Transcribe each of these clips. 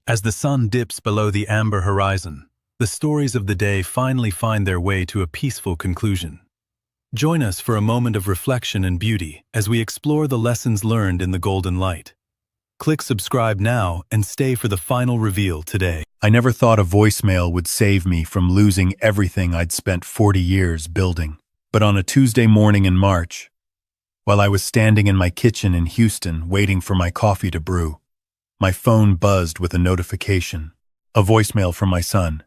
As the sun dips below the amber horizon, the stories of the day finally find their way to a peaceful conclusion. Join us for a moment of reflection and beauty as we explore the lessons learned in the golden light. Click subscribe now and stay for the final reveal today. I never thought a voicemail would save me from losing everything I'd spent 40 years building. But on a Tuesday morning in March, while I was standing in my kitchen in Houston waiting for my coffee to brew, my phone buzzed with a notification, a voicemail from my son.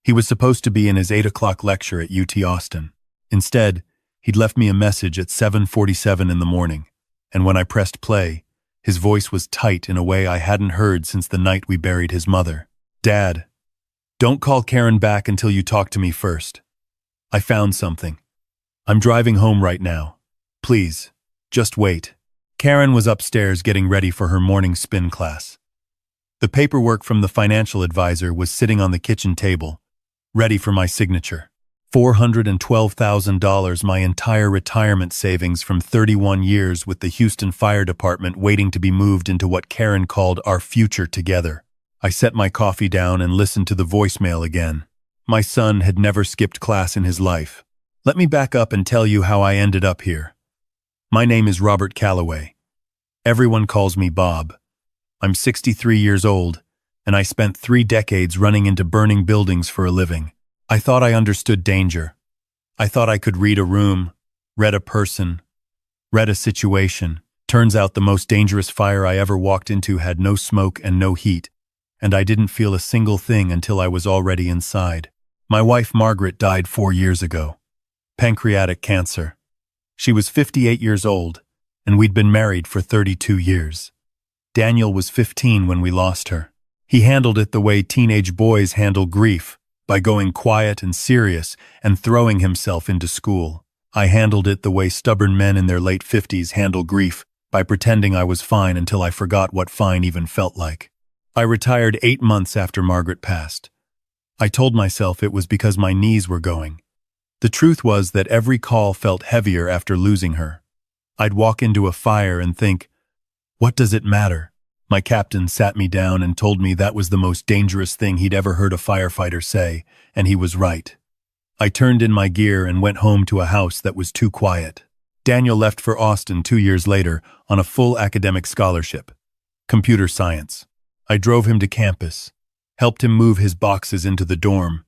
He was supposed to be in his 8 o'clock lecture at UT Austin. Instead, he'd left me a message at 7:47 in the morning, and when I pressed play, his voice was tight in a way I hadn't heard since the night we buried his mother. "Dad, don't call Karen back until you talk to me first. I found something. I'm driving home right now. Please, just wait." Karen was upstairs getting ready for her morning spin class. The paperwork from the financial advisor was sitting on the kitchen table, ready for my signature. $412,000, my entire retirement savings from 31 years with the Houston Fire Department waiting to be moved into what Karen called our future together. I set my coffee down and listened to the voicemail again. My son had never skipped class in his life. Let me back up and tell you how I ended up here. My name is Robert Calloway. Everyone calls me Bob. I'm 63 years old, and I spent 3 decades running into burning buildings for a living. I thought I understood danger. I thought I could read a room, read a person, read a situation. Turns out the most dangerous fire I ever walked into had no smoke and no heat, and I didn't feel a single thing until I was already inside. My wife Margaret died 4 years ago. Pancreatic cancer. She was 58 years old, and we'd been married for 32 years. Daniel was 15 when we lost her. He handled it the way teenage boys handle grief, by going quiet and serious and throwing himself into school. I handled it the way stubborn men in their late 50s handle grief, by pretending I was fine until I forgot what fine even felt like. I retired 8 months after Margaret passed. I told myself it was because my knees were going. The truth was that every call felt heavier after losing her. I'd walk into a fire and think, what does it matter? My captain sat me down and told me that was the most dangerous thing he'd ever heard a firefighter say, and he was right. I turned in my gear and went home to a house that was too quiet. Daniel left for Austin 2 years later on a full academic scholarship, computer science. I drove him to campus, helped him move his boxes into the dorm,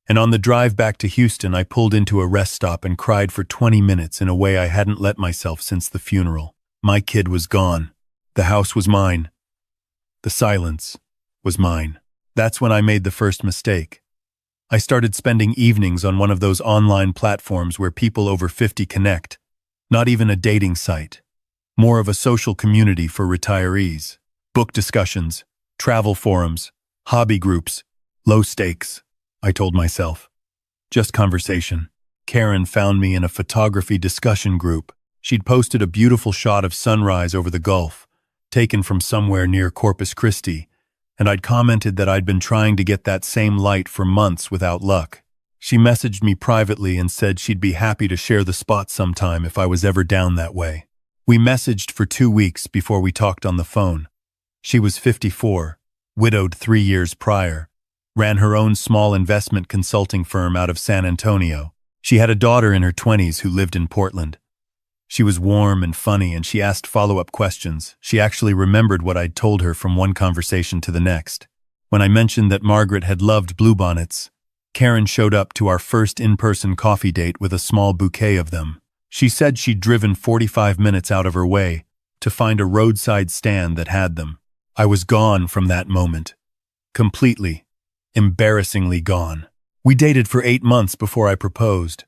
and on the drive back to Houston, I pulled into a rest stop and cried for 20 minutes in a way I hadn't let myself since the funeral. My kid was gone. The house was mine. The silence was mine. That's when I made the first mistake. I started spending evenings on one of those online platforms where people over 50 connect. Not even a dating site. More of a social community for retirees. Book discussions, travel forums, hobby groups, low stakes. I told myself. Just conversation. Karen found me in a photography discussion group. She'd posted a beautiful shot of sunrise over the Gulf, taken from somewhere near Corpus Christi, and I'd commented that I'd been trying to get that same light for months without luck. She messaged me privately and said she'd be happy to share the spot sometime if I was ever down that way. We messaged for 2 weeks before we talked on the phone. She was 54, widowed 3 years prior. Ran her own small investment consulting firm out of San Antonio. She had a daughter in her 20s who lived in Portland. She was warm and funny, and she asked follow-up questions. She actually remembered what I'd told her from one conversation to the next. When I mentioned that Margaret had loved bluebonnets, Karen showed up to our first in-person coffee date with a small bouquet of them. She said she'd driven 45 minutes out of her way to find a roadside stand that had them. I was gone from that moment. Completely. Embarrassingly gone. We dated for 8 months before I proposed.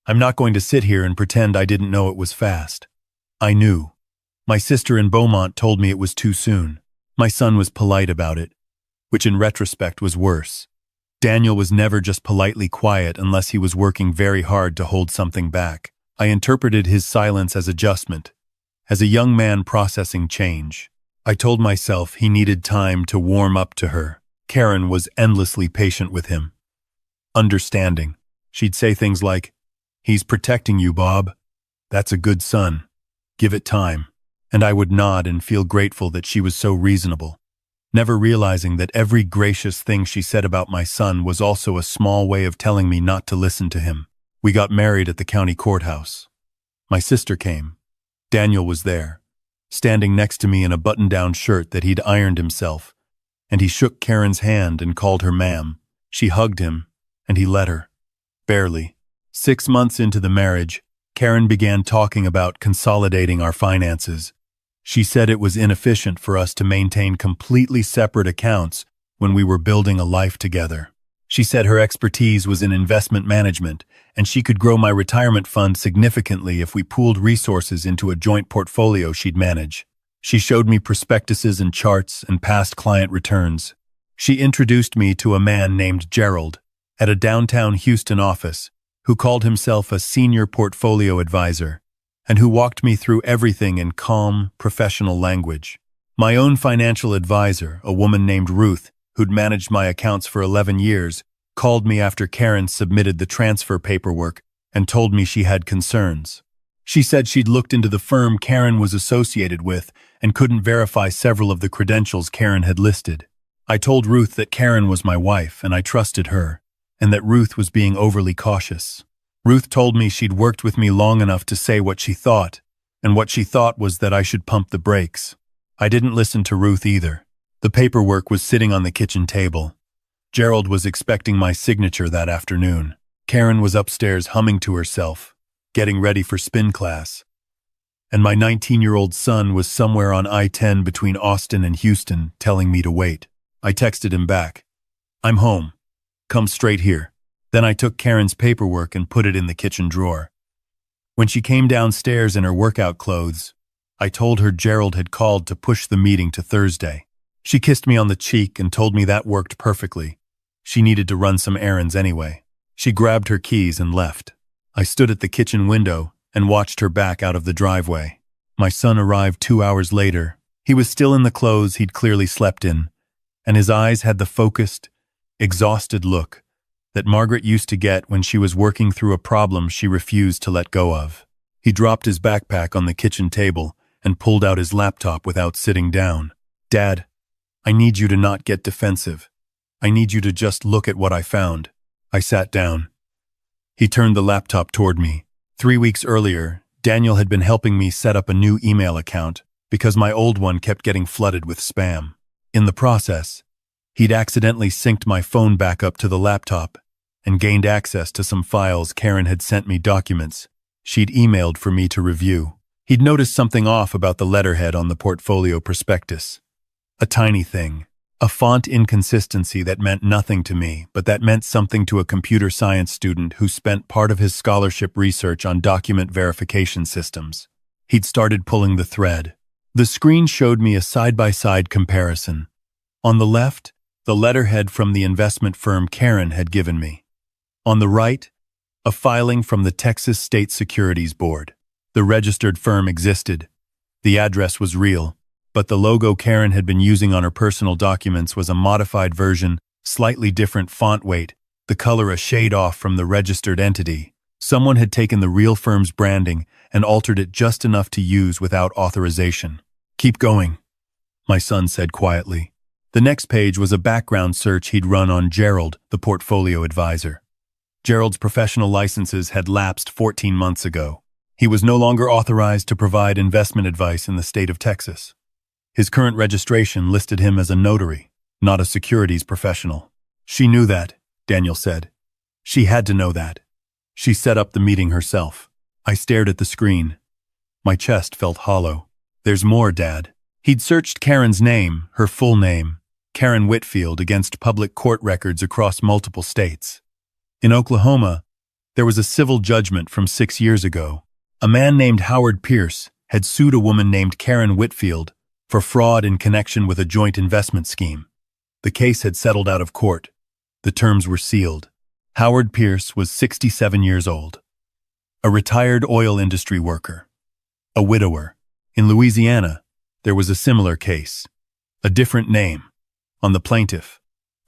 I'm not going to sit here and pretend I didn't know it was fast. I knew. My sister in Beaumont told me it was too soon. My son was polite about it, which in retrospect was worse. Daniel was never just politely quiet unless he was working very hard to hold something back. I interpreted his silence as adjustment, as a young man processing change. I told myself he needed time to warm up to her. Karen was endlessly patient with him. Understanding. She'd say things like, "He's protecting you, Bob. That's a good son. Give it time." And I would nod and feel grateful that she was so reasonable. never realizing that every gracious thing she said about my son was also a small way of telling me not to listen to him. We got married at the county courthouse. My sister came. Daniel was there, standing next to me in a button-down shirt that he'd ironed himself, and he shook Karen's hand and called her ma'am. She hugged him, and he let her. Barely. 6 months into the marriage, Karen began talking about consolidating our finances. She said it was inefficient for us to maintain completely separate accounts when we were building a life together. She said her expertise was in investment management, and she could grow my retirement fund significantly if we pooled resources into a joint portfolio she'd manage. She showed me prospectuses and charts and past client returns. She introduced me to a man named Gerald at a downtown Houston office who called himself a senior portfolio advisor and who walked me through everything in calm, professional language. My own financial advisor, a woman named Ruth, who'd managed my accounts for 11 years, called me after Karen submitted the transfer paperwork and told me she had concerns. She said she'd looked into the firm Karen was associated with and couldn't verify several of the credentials Karen had listed. I told Ruth that Karen was my wife and I trusted her, and that Ruth was being overly cautious. Ruth told me she'd worked with me long enough to say what she thought, and what she thought was that I should pump the brakes. I didn't listen to Ruth either. The paperwork was sitting on the kitchen table. Gerald was expecting my signature that afternoon. Karen was upstairs humming to herself, getting ready for spin class. And my 19-year-old son was somewhere on I-10 between Austin and Houston, telling me to wait. I texted him back, "I'm home. Come straight here." Then I took Karen's paperwork and put it in the kitchen drawer. When she came downstairs in her workout clothes, I told her Gerald had called to push the meeting to Thursday. She kissed me on the cheek and told me that worked perfectly. She needed to run some errands anyway. She grabbed her keys and left. I stood at the kitchen window and watched her back out of the driveway. My son arrived 2 hours later. He was still in the clothes he'd clearly slept in, and his eyes had the focused, exhausted look that Margaret used to get when she was working through a problem she refused to let go of. He dropped his backpack on the kitchen table and pulled out his laptop without sitting down. "Dad, I need you to not get defensive. I need you to just look at what I found." I sat down. He turned the laptop toward me. 3 weeks earlier, Daniel had been helping me set up a new email account because my old one kept getting flooded with spam. In the process, he'd accidentally synced my phone back up to the laptop and gained access to some files Karen had sent me, documents she'd emailed for me to review. He'd noticed something off about the letterhead on the portfolio prospectus. A tiny thing, a font inconsistency that meant nothing to me, but that meant something to a computer science student who spent part of his scholarship research on document verification systems. He'd started pulling the thread. The screen showed me a side-by-side comparison. On the left, the letterhead from the investment firm Karen had given me. On the right, a filing from the Texas State Securities Board. The registered firm existed. The address was real, but the logo Karen had been using on her personal documents was a modified version, slightly different font weight, the color a shade off from the registered entity. Someone had taken the real firm's branding and altered it just enough to use without authorization. "Keep going," my son said quietly. The next page was a background search he'd run on Gerald, the portfolio advisor. Gerald's professional licenses had lapsed 14 months ago. He was no longer authorized to provide investment advice in the state of Texas. His current registration listed him as a notary, not a securities professional. She knew that, Daniel said. She had to know that. She set up the meeting herself. I stared at the screen. My chest felt hollow. "There's more, Dad." He'd searched Karen's name, her full name, Karen Whitfield, against public court records across multiple states. In Oklahoma, there was a civil judgment from 6 years ago. A man named Howard Pierce had sued a woman named Karen Whitfield for fraud in connection with a joint investment scheme. The case had settled out of court. The terms were sealed. Howard Pierce was 67 years old, a retired oil industry worker, a widower. In Louisiana, there was a similar case, a different name, on the plaintiff,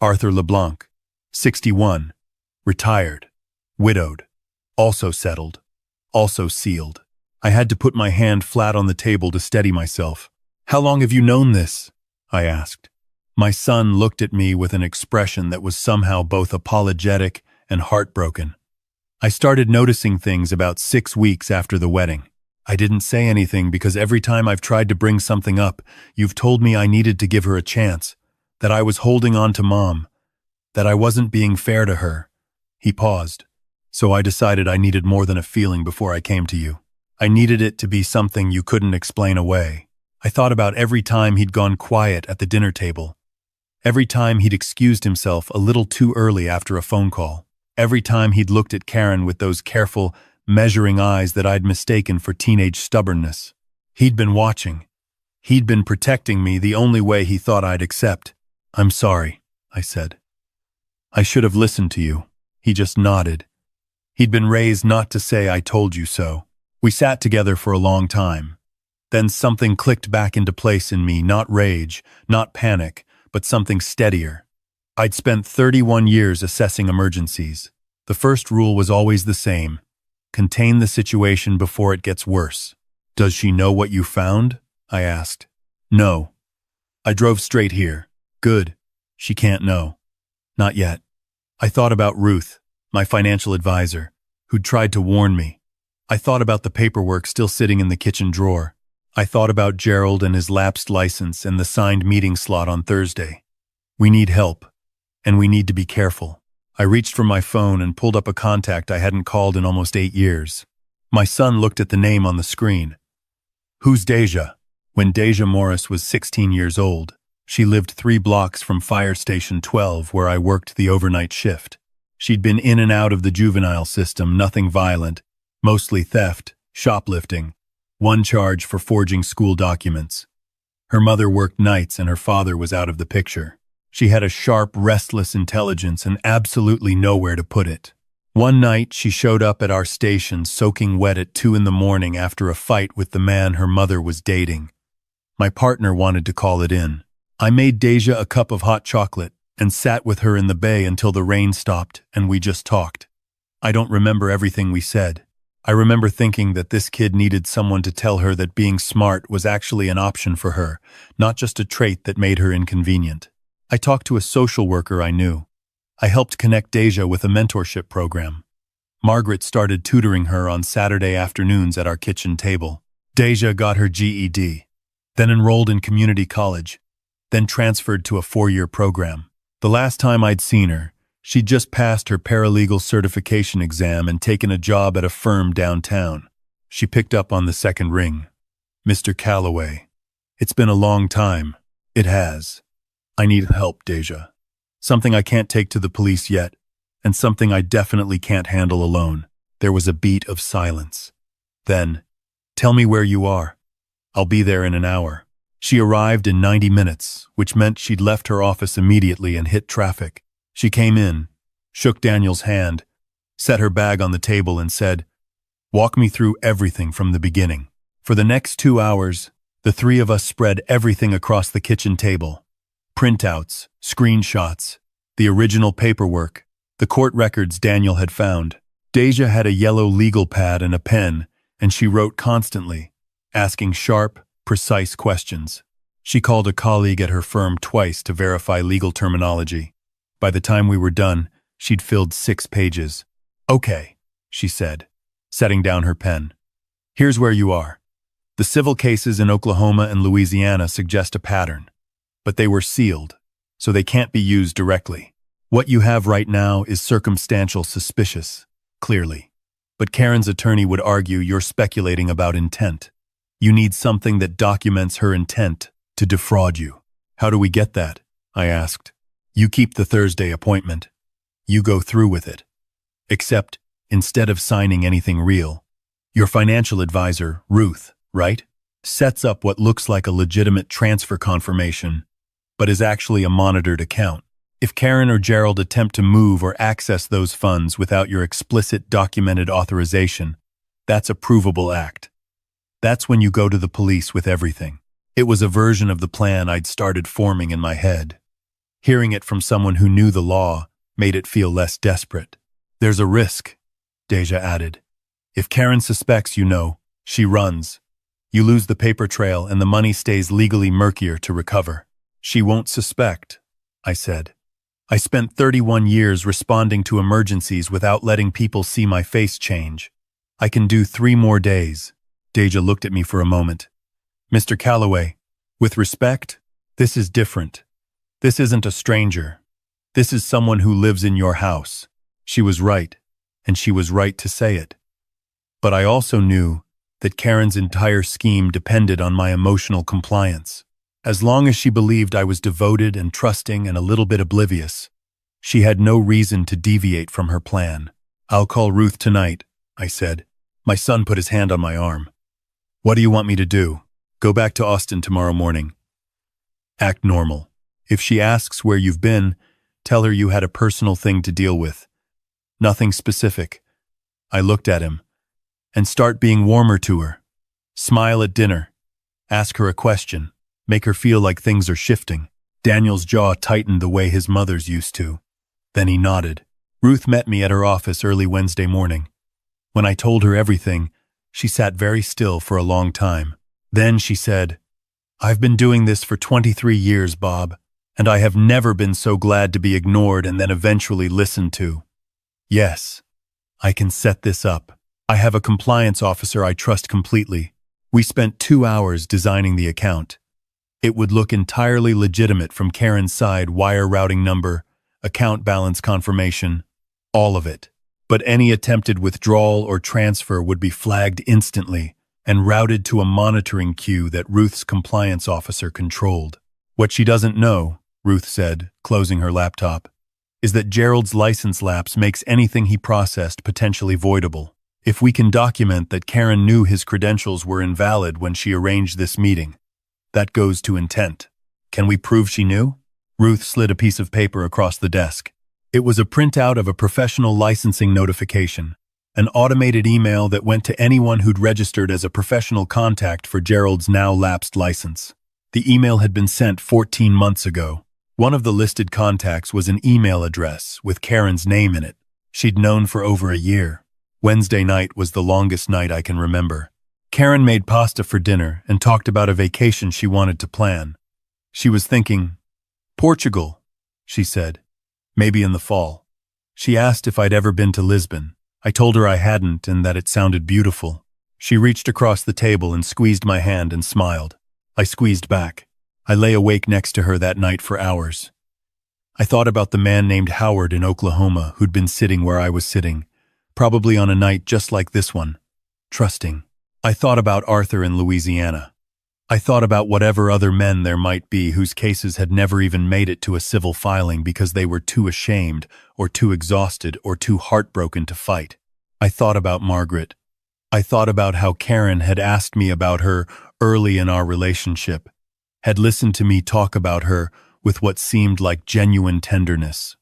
Arthur LeBlanc, 61, retired, widowed, also settled, also sealed. I had to put my hand flat on the table to steady myself. "How long have you known this?" I asked. My son looked at me with an expression that was somehow both apologetic and heartbroken. I started noticing things about 6 weeks after the wedding. I didn't say anything because every time I've tried to bring something up, you've told me I needed to give her a chance, that I was holding on to Mom, that I wasn't being fair to her. He paused. So I decided I needed more than a feeling before I came to you. I needed it to be something you couldn't explain away. I thought about every time he'd gone quiet at the dinner table. Every time he'd excused himself a little too early after a phone call. Every time he'd looked at Karen with those careful, measuring eyes that I'd mistaken for teenage stubbornness. He'd been watching. He'd been protecting me the only way he thought I'd accept. "I'm sorry," I said. "I should have listened to you." He just nodded. He'd been raised not to say "I told you so." We sat together for a long time. Then something clicked back into place in me, not rage, not panic, but something steadier. I'd spent 31 years assessing emergencies. The first rule was always the same: contain the situation before it gets worse. "Does she know what you found?" I asked. "No. I drove straight here." "Good. She can't know." "Not yet." I thought about Ruth, my financial advisor, who'd tried to warn me. I thought about the paperwork still sitting in the kitchen drawer. I thought about Gerald and his lapsed license and the signed meeting slot on Thursday. We need help, and we need to be careful. I reached for my phone and pulled up a contact I hadn't called in almost 8 years. My son looked at the name on the screen. "Who's Deja?" When Deja Morris was 16 years old, she lived 3 blocks from Fire Station 12, where I worked the overnight shift. She'd been in and out of the juvenile system, nothing violent, mostly theft, shoplifting, 1 charge for forging school documents. Her mother worked nights and her father was out of the picture. She had a sharp, restless intelligence and absolutely nowhere to put it. One night, she showed up at our station soaking wet at 2 in the morning after a fight with the man her mother was dating. My partner wanted to call it in. I made Deja a cup of hot chocolate and sat with her in the bay until the rain stopped and we just talked. I don't remember everything we said. I remember thinking that this kid needed someone to tell her that being smart was actually an option for her, not just a trait that made her inconvenient. I talked to a social worker I knew. I helped connect Deja with a mentorship program. Margaret started tutoring her on Saturday afternoons at our kitchen table. Deja got her GED, then enrolled in community college, then transferred to a 4-year program. The last time I'd seen her, she'd just passed her paralegal certification exam and taken a job at a firm downtown. She picked up on the second ring. "Mr. Calloway, it's been a long time." "It has. I need help, Deja. Something I can't take to the police yet, and something I definitely can't handle alone." There was a beat of silence. Then, "Tell me where you are. I'll be there in an hour." She arrived in 90 minutes, which meant she'd left her office immediately and hit traffic. She came in, shook Daniel's hand, set her bag on the table and said, "Walk me through everything from the beginning." For the next 2 hours, the 3 of us spread everything across the kitchen table. Printouts, screenshots, the original paperwork, the court records Daniel had found. Deja had a yellow legal pad and a pen, and she wrote constantly, asking sharp, precise questions. She called a colleague at her firm twice to verify legal terminology. By the time we were done, she'd filled 6 pages. "Okay," she said, setting down her pen. "Here's where you are. The civil cases in Oklahoma and Louisiana suggest a pattern, but they were sealed, so they can't be used directly. What you have right now is circumstantial suspicious, clearly. But Karen's attorney would argue you're speculating about intent. You need something that documents her intent to defraud you." "How do we get that?" I asked. "You keep the Thursday appointment. You go through with it. Except, instead of signing anything real, your financial advisor, Ruth, right, sets up what looks like a legitimate transfer confirmation, but is actually a monitored account. If Karen or Gerald attempt to move or access those funds without your explicit documented authorization, that's a provable act. That's when you go to the police with everything." It was a version of the plan I'd started forming in my head. Hearing it from someone who knew the law made it feel less desperate. "There's a risk," Deja added. "If Karen suspects you know, she runs. You lose the paper trail and the money stays legally murkier to recover." She won't suspect, I said. I spent 31 years responding to emergencies without letting people see my face change. I can do 3 more days. Deja looked at me for a moment. Mr. Calloway, with respect, this is different. This isn't a stranger. This is someone who lives in your house. She was right, and she was right to say it. But I also knew that Karen's entire scheme depended on my emotional compliance. As long as she believed I was devoted and trusting and a little bit oblivious, she had no reason to deviate from her plan. I'll call Ruth tonight, I said. My son put his hand on my arm. What do you want me to do? Go back to Austin tomorrow morning. Act normal. If she asks where you've been, tell her you had a personal thing to deal with. Nothing specific. I looked at him. And start being warmer to her. Smile at dinner. Ask her a question. Make her feel like things are shifting. Daniel's jaw tightened the way his mother's used to. Then he nodded. Ruth met me at her office early Wednesday morning. When I told her everything, she sat very still for a long time. Then she said, I've been doing this for 23 years, Bob, and I have never been so glad to be ignored and then eventually listened to. Yes, I can set this up. I have a compliance officer I trust completely. We spent 2 hours designing the account. It would look entirely legitimate from Karen's side: wire routing number, account balance confirmation, all of it. But any attempted withdrawal or transfer would be flagged instantly and routed to a monitoring queue that Ruth's compliance officer controlled. What she doesn't know, Ruth said, closing her laptop, is that Gerald's license lapse makes anything he processed potentially voidable. If we can document that Karen knew his credentials were invalid when she arranged this meeting, that goes to intent. Can we prove she knew? Ruth slid a piece of paper across the desk. It was a printout of a professional licensing notification, an automated email that went to anyone who'd registered as a professional contact for Gerald's now lapsed license. The email had been sent 14 months ago. One of the listed contacts was an email address with Karen's name in it. She'd known for over a year. Wednesday night was the longest night I can remember. Karen made pasta for dinner and talked about a vacation she wanted to plan. She was thinking, Portugal, she said, maybe in the fall. She asked if I'd ever been to Lisbon. I told her I hadn't and that it sounded beautiful. She reached across the table and squeezed my hand and smiled. I squeezed back. I lay awake next to her that night for hours. I thought about the man named Howard in Oklahoma who'd been sitting where I was sitting, probably on a night just like this one, trusting. I thought about Arthur in Louisiana. I thought about whatever other men there might be whose cases had never even made it to a civil filing because they were too ashamed or too exhausted or too heartbroken to fight. I thought about Margaret. I thought about how Karen had asked me about her early in our relationship, had listened to me talk about her with what seemed like genuine tenderness.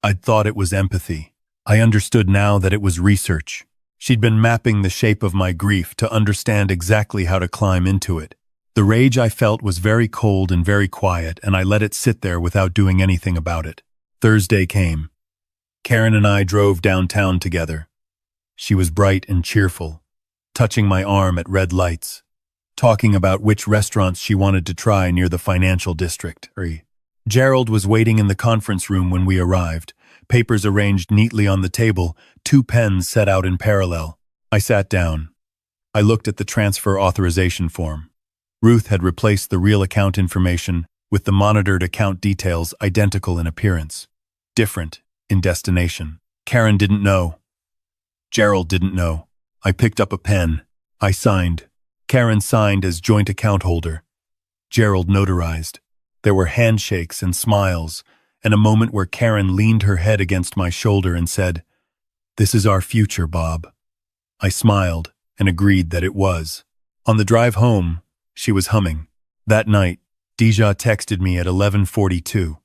I'd thought it was empathy. I understood now that it was research. She'd been mapping the shape of my grief to understand exactly how to climb into it. The rage I felt was very cold and very quiet, and I let it sit there without doing anything about it. Thursday came. Karen and I drove downtown together. She was bright and cheerful, touching my arm at red lights, talking about which restaurants she wanted to try near the financial district. Gerald was waiting in the conference room when we arrived, papers arranged neatly on the table, 2 pens set out in parallel. I sat down. I looked at the transfer authorization form. Ruth had replaced the real account information with the monitored account details identical in appearance, different in destination. Karen didn't know. Gerald didn't know. I picked up a pen. I signed. Karen signed as joint account holder. Gerald notarized. There were handshakes and smiles, and a moment where Karen leaned her head against my shoulder and said, "This is our future, Bob." I smiled and agreed that it was. On the drive home, she was humming. That night, Deja texted me at 11:42.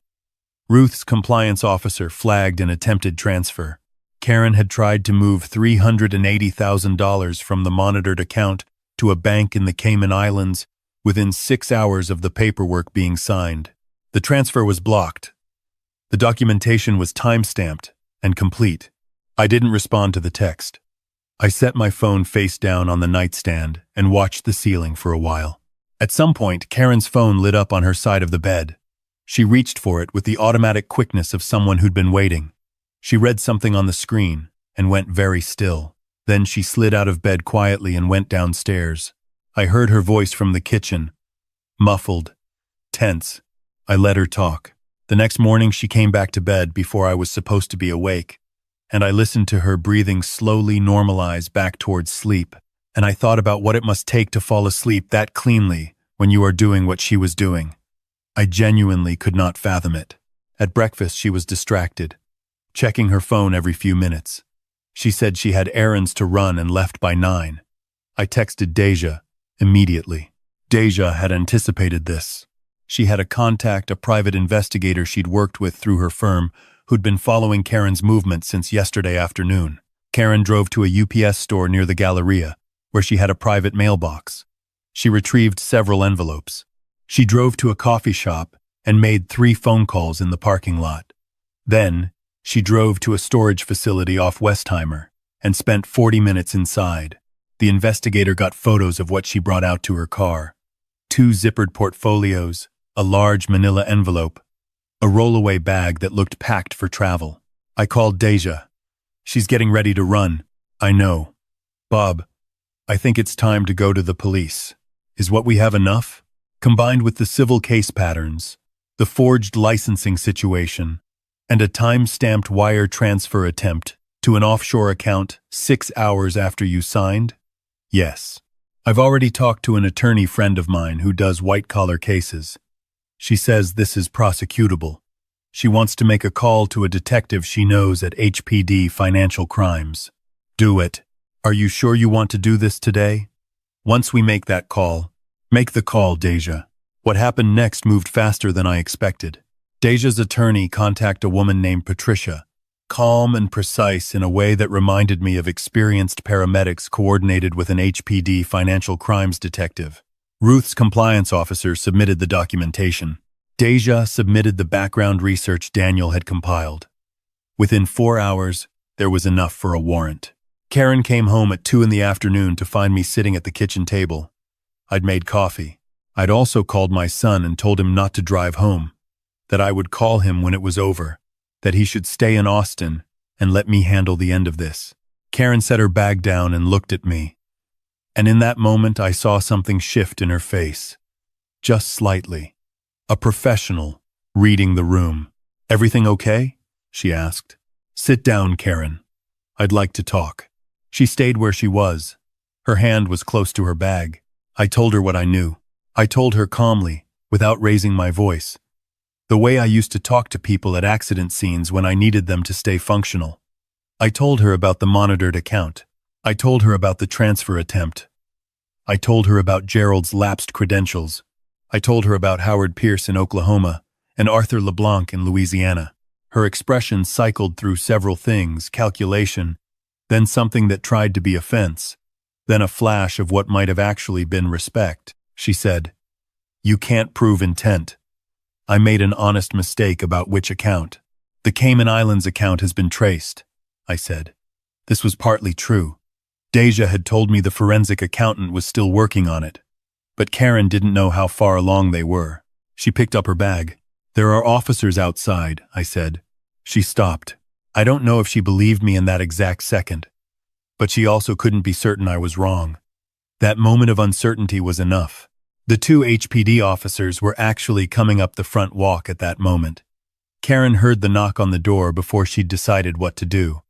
Ruth's compliance officer flagged an attempted transfer. Karen had tried to move $380,000 from the monitored account to a bank in the Cayman Islands within 6 hours of the paperwork being signed. The transfer was blocked. The documentation was time-stamped and complete. I didn't respond to the text. I set my phone face down on the nightstand and watched the ceiling for a while. At some point, Karen's phone lit up on her side of the bed. She reached for it with the automatic quickness of someone who'd been waiting. She read something on the screen and went very still. Then she slid out of bed quietly and went downstairs. I heard her voice from the kitchen, muffled, tense. I let her talk. The next morning she came back to bed before I was supposed to be awake, and I listened to her breathing slowly normalize back towards sleep, and I thought about what it must take to fall asleep that cleanly when you are doing what she was doing. I genuinely could not fathom it. At breakfast she was distracted, checking her phone every few minutes. She said she had errands to run and left by 9. I texted Deja immediately. Deja had anticipated this. She had a contact, a private investigator she'd worked with through her firm, who'd been following Karen's movements since yesterday afternoon. Karen drove to a UPS store near the Galleria, where she had a private mailbox. She retrieved several envelopes. She drove to a coffee shop and made 3 phone calls in the parking lot. Then, she drove to a storage facility off Westheimer and spent 40 minutes inside. The investigator got photos of what she brought out to her car. 2 zippered portfolios, a large manila envelope, a rollaway bag that looked packed for travel. I called Deja. She's getting ready to run. I know. Bob, I think it's time to go to the police. Is what we have enough? Combined with the civil case patterns, the forged licensing situation, and a time-stamped wire transfer attempt to an offshore account 6 hours after you signed? Yes. I've already talked to an attorney friend of mine who does white-collar cases. She says this is prosecutable. She wants to make a call to a detective she knows at HPD Financial Crimes. Do it. Are you sure you want to do this today? Once we make that call, make the call, Deja. What happened next moved faster than I expected. Deja's attorney contacted a woman named Patricia, calm and precise in a way that reminded me of experienced paramedics coordinated with an HPD Financial Crimes detective. Ruth's compliance officer submitted the documentation. Deja submitted the background research Daniel had compiled. Within 4 hours, there was enough for a warrant. Karen came home at 2 in the afternoon to find me sitting at the kitchen table. I'd made coffee. I'd also called my son and told him not to drive home, that I would call him when it was over, that he should stay in Austin and let me handle the end of this. Karen set her bag down and looked at me. And in that moment, I saw something shift in her face. Just slightly. A professional, reading the room. Everything okay? She asked. Sit down, Karen. I'd like to talk. She stayed where she was. Her hand was close to her bag. I told her what I knew. I told her calmly, without raising my voice. The way I used to talk to people at accident scenes when I needed them to stay functional. I told her about the monitored account. I told her about the transfer attempt. I told her about Gerald's lapsed credentials. I told her about Howard Pierce in Oklahoma and Arthur LeBlanc in Louisiana. Her expression cycled through several things, calculation, then something that tried to be offense, then a flash of what might have actually been respect. She said, "You can't prove intent. I made an honest mistake about which account. The Cayman Islands account has been traced," I said. This was partly true. Deja had told me the forensic accountant was still working on it, but Karen didn't know how far along they were. She picked up her bag. "There are officers outside," I said. She stopped. I don't know if she believed me in that exact second, but she also couldn't be certain I was wrong. That moment of uncertainty was enough. The 2 HPD officers were actually coming up the front walk at that moment. Karen heard the knock on the door before she'd decided what to do,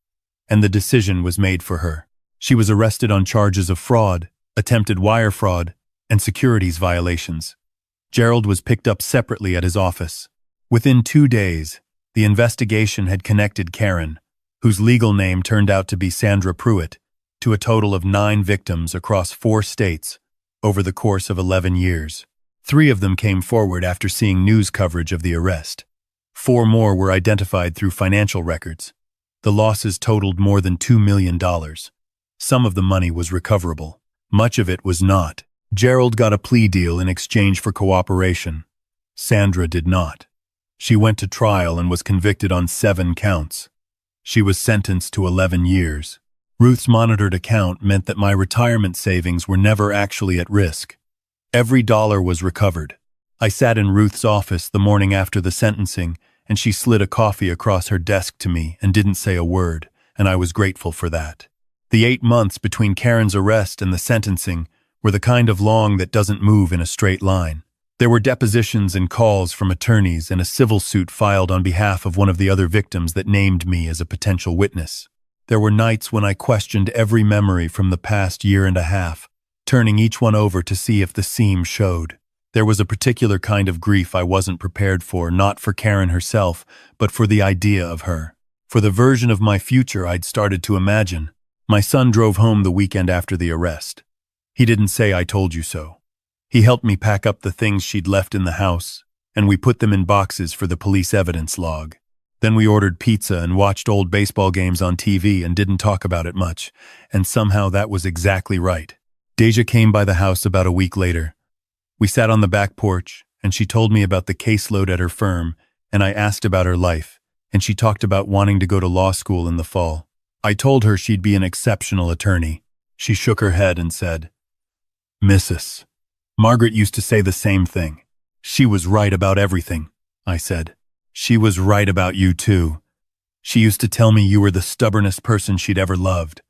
and the decision was made for her. She was arrested on charges of fraud, attempted wire fraud, and securities violations. Gerald was picked up separately at his office. Within 2 days, the investigation had connected Karen, whose legal name turned out to be Sandra Pruitt, to a total of 9 victims across 4 states over the course of 11 years. 3 of them came forward after seeing news coverage of the arrest. 4 more were identified through financial records. The losses totaled more than $2 million. Some of the money was recoverable. Much of it was not. Gerald got a plea deal in exchange for cooperation. Sandra did not. She went to trial and was convicted on 7 counts. She was sentenced to 11 years. Ruth's monitored account meant that my retirement savings were never actually at risk. Every dollar was recovered. I sat in Ruth's office the morning after the sentencing, and she slid a coffee across her desk to me and didn't say a word, and I was grateful for that. The 8 months between Karen's arrest and the sentencing were the kind of long that doesn't move in a straight line. There were depositions and calls from attorneys and a civil suit filed on behalf of one of the other victims that named me as a potential witness. There were nights when I questioned every memory from the past year and a half, turning each one over to see if the seam showed. There was a particular kind of grief I wasn't prepared for, not for Karen herself, but for the idea of her. For the version of my future I'd started to imagine. My son drove home the weekend after the arrest. He didn't say "I told you so." He helped me pack up the things she'd left in the house, and we put them in boxes for the police evidence log. Then we ordered pizza and watched old baseball games on TV and didn't talk about it much, and somehow that was exactly right. Deja came by the house about a week later. We sat on the back porch, and she told me about the caseload at her firm, and I asked about her life, and she talked about wanting to go to law school in the fall. I told her she'd be an exceptional attorney. She shook her head and said, "Mrs. Margaret used to say the same thing. She was right about everything," I said. "She was right about you too. She used to tell me you were the stubbornest person she'd ever loved."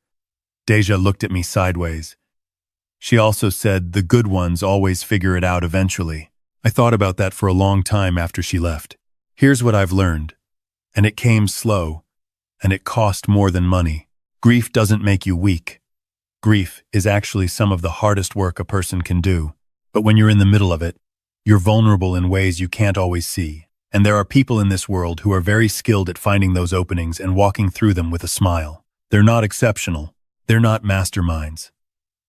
Deja looked at me sideways. She also said the good ones always figure it out eventually. I thought about that for a long time after she left. Here's what I've learned. And it came slow, and it cost more than money. Grief doesn't make you weak. Grief is actually some of the hardest work a person can do. But when you're in the middle of it, you're vulnerable in ways you can't always see. And there are people in this world who are very skilled at finding those openings and walking through them with a smile. They're not exceptional. They're not masterminds.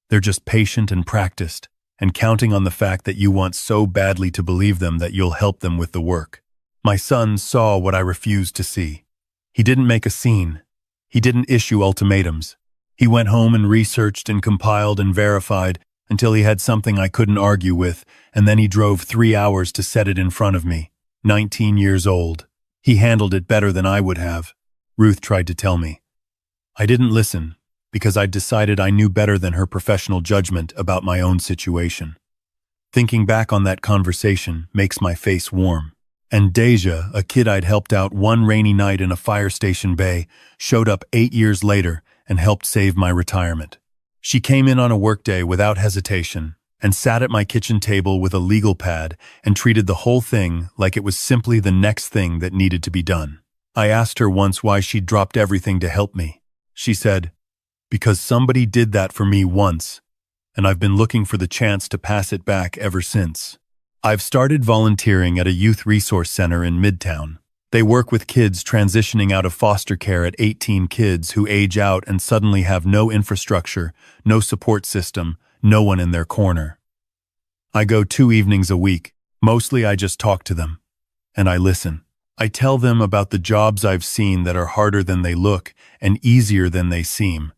They're just patient and practiced, and counting on the fact that you want so badly to believe them that you'll help them with the work. My son saw what I refused to see. He didn't make a scene. He didn't issue ultimatums. He went home and researched and compiled and verified until he had something I couldn't argue with, and then he drove 3 hours to set it in front of me. 19 years old. He handled it better than I would have, Ruth tried to tell me. I didn't listen, because I'd decided I knew better than her professional judgment about my own situation. Thinking back on that conversation makes my face warm. And Deja, a kid I'd helped out one rainy night in a fire station bay, showed up 8 years later and helped save my retirement. She came in on a workday without hesitation and sat at my kitchen table with a legal pad and treated the whole thing like it was simply the next thing that needed to be done. I asked her once why she'd dropped everything to help me. She said, "Because somebody did that for me once, and I've been looking for the chance to pass it back ever since." I've started volunteering at a youth resource center in Midtown. They work with kids transitioning out of foster care at 18 kids who age out and suddenly have no infrastructure, no support system, no one in their corner. I go 2 evenings a week. Mostly I just talk to them. And I listen. I tell them about the jobs I've seen that are harder than they look and easier than they seem.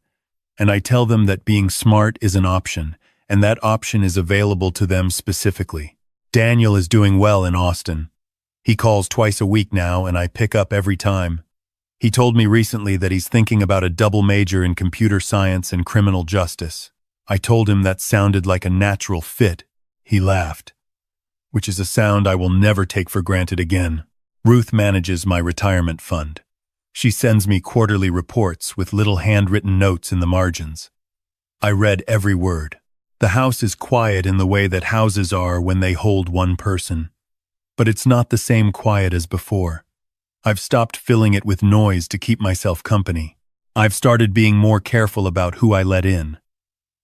And I tell them that being smart is an option, and that option is available to them specifically. Daniel is doing well in Austin. He calls twice a week now, and I pick up every time. He told me recently that he's thinking about a double major in computer science and criminal justice. I told him that sounded like a natural fit. He laughed, which is a sound I will never take for granted again. Ruth manages my retirement fund. She sends me quarterly reports with little handwritten notes in the margins. I read every word. The house is quiet in the way that houses are when they hold one person. But it's not the same quiet as before. I've stopped filling it with noise to keep myself company. I've started being more careful about who I let in.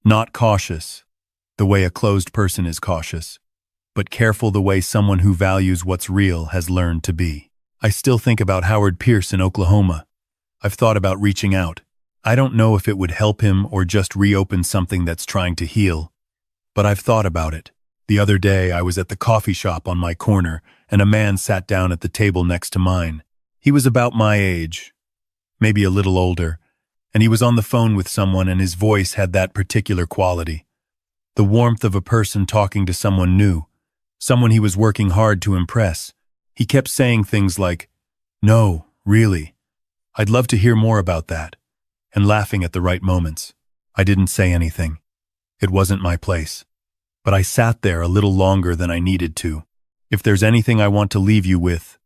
Not cautious, the way a closed person is cautious, but careful the way someone who values what's real has learned to be. I still think about Howard Pierce in Oklahoma. I've thought about reaching out. I don't know if it would help him or just reopen something that's trying to heal, but I've thought about it. The other day, I was at the coffee shop on my corner, and a man sat down at the table next to mine. He was about my age, maybe a little older, and he was on the phone with someone, and his voice had that particular quality. The warmth of a person talking to someone new, someone he was working hard to impress. He kept saying things like, "No, really, I'd love to hear more about that," and laughing at the right moments. I didn't say anything. It wasn't my place. But I sat there a little longer than I needed to. If there's anything I want to leave you with,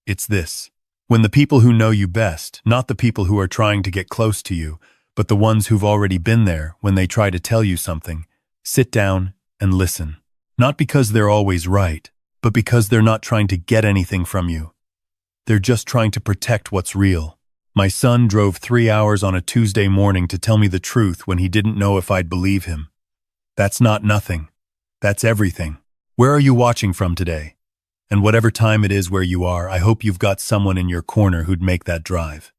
it's this. When the people who know you best, not the people who are trying to get close to you, but the ones who've already been there when they try to tell you something, sit down and listen. Not because they're always right, but because they're not trying to get anything from you. They're just trying to protect what's real. My son drove 3 hours on a Tuesday morning to tell me the truth when he didn't know if I'd believe him. That's not nothing. That's everything. Where are you watching from today? And whatever time it is where you are, I hope you've got someone in your corner who'd make that drive.